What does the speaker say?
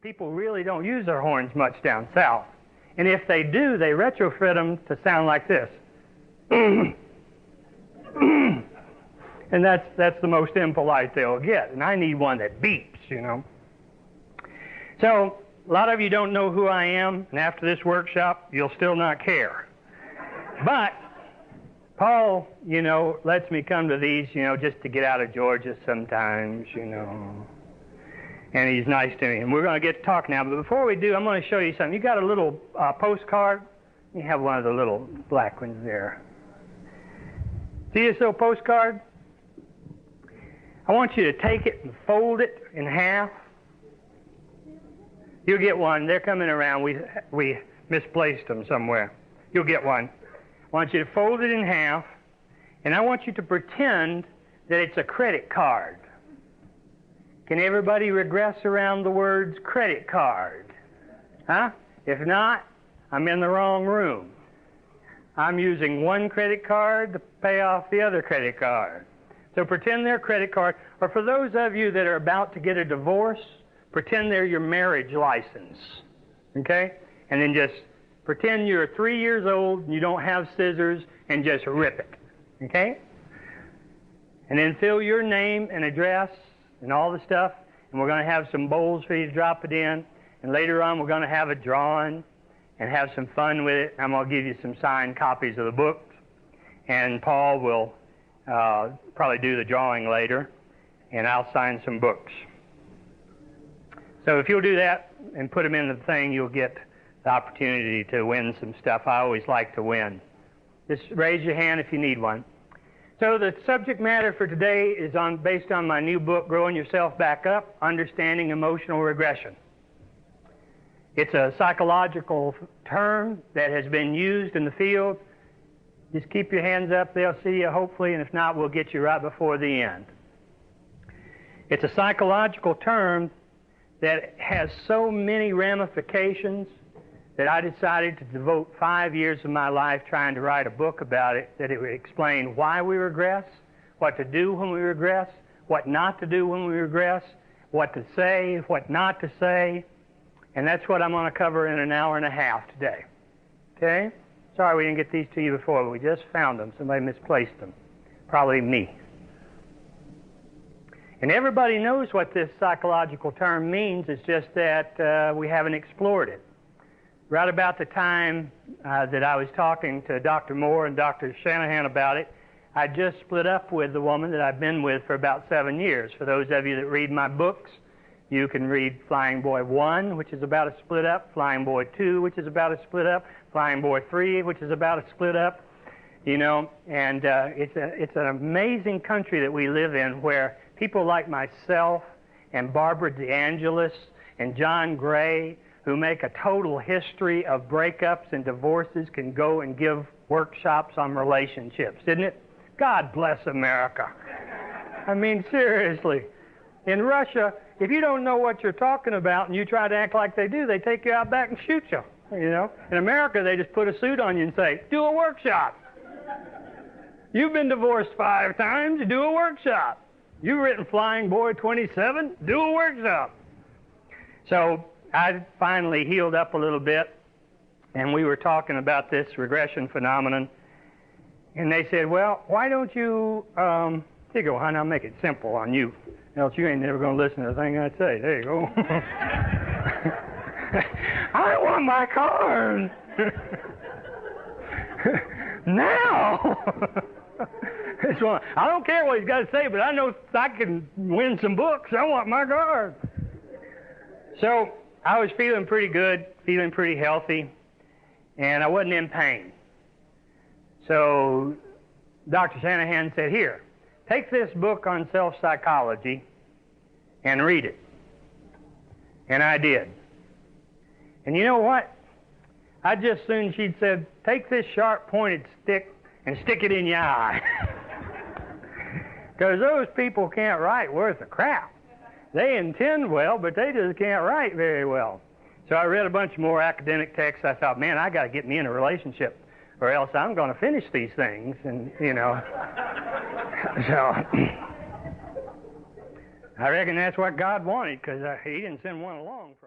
people really don't use their horns much down south. And if they do, they retrofit them to sound like this. And that's the most impolite they'll get. And I need one that beeps, you know. So, a lot of you don't know who I am, and after this workshop, you'll still not care. But Paul, you know, lets me come to these, you know, just to get out of Georgia sometimes, you know. And he's nice to me. And we're going to get to talk now. But before we do, I'm going to show you something. You got a little postcard? You have one of the little black ones there. See this little postcard? I want you to take it and fold it in half. You'll get one. They're coming around. We misplaced them somewhere. You'll get one. I want you to fold it in half, and I want you to pretend that it's a credit card. Can everybody regress around the words credit card? Huh? If not, I'm in the wrong room. I'm using one credit card to pay off the other credit card. So pretend they're a credit card. Or for those of you that are about to get a divorce, pretend they're your marriage license. Okay? And then just pretend you're 3 years old and you don't have scissors and just rip it. Okay? And then fill your name and address and all the stuff. And we're going to have some bowls for you to drop it in. And later on, we're going to have it drawn and have some fun with it. I'm going to give you some signed copies of the books. And Paul will probably do the drawing later. And I'll sign some books. So if you'll do that and put them in the thing, you'll get the opportunity to win some stuff. I always like to win. Just raise your hand if you need one. So the subject matter for today is based on my new book, Growing Yourself Back Up, Understanding Emotional Regression. It's a psychological term that has been used in the field. Just keep your hands up. They'll see you, hopefully, and if not, we'll get you right before the end. It's a psychological term that has so many ramifications that I decided to devote 5 years of my life trying to write a book about it, that it would explain why we regress, what to do when we regress, what not to do when we regress, what to say, what not to say, and that's what I'm going to cover in an hour and a half today. Okay? Sorry we didn't get these to you before, but we just found them. Somebody misplaced them. Probably me. And everybody knows what this psychological term means. It's just that we haven't explored it. Right about the time that I was talking to Dr. Moore and Dr. Shanahan about it, I just split up with the woman that I've been with for about 7 years. For those of you that read my books, you can read Flying Boy 1, which is about a split up, Flying Boy 2, which is about a split up, Flying Boy 3, which is about a split up, you know, and it's an amazing country that we live in where people like myself and Barbara DeAngelis and John Gray, who make a total history of breakups and divorces, can go and give workshops on relationships, isn't it? God bless America. I mean, seriously. In Russia, if you don't know what you're talking about and you try to act like they do, they take you out back and shoot you, you know. In America, they just put a suit on you and say, do a workshop. You've been divorced 5 times, do a workshop. You've written Flying Boy 27, do a workshop. So I finally healed up a little bit, and we were talking about this regression phenomenon, and they said, well, why don't you, here you go, hon, I'll make it simple on you, else you ain't never going to listen to a thing I say. There you go. I want my card. Now. I don't care what he's got to say, but I know I can win some books. I want my card. So I was feeling pretty good, feeling pretty healthy, and I wasn't in pain. So Dr. Shanahan said, here, take this book on self-psychology and read it. And I did. And you know what? I just soon she'd said, take this sharp-pointed stick and stick it in your eye. Because those people can't write worth a crap. They intend well, but they just can't write very well. So I read a bunch more academic texts. I thought, man, I got to get me in a relationship, or else I'm going to finish these things. And, you know, so I reckon that's what God wanted, because He didn't send one along for a while.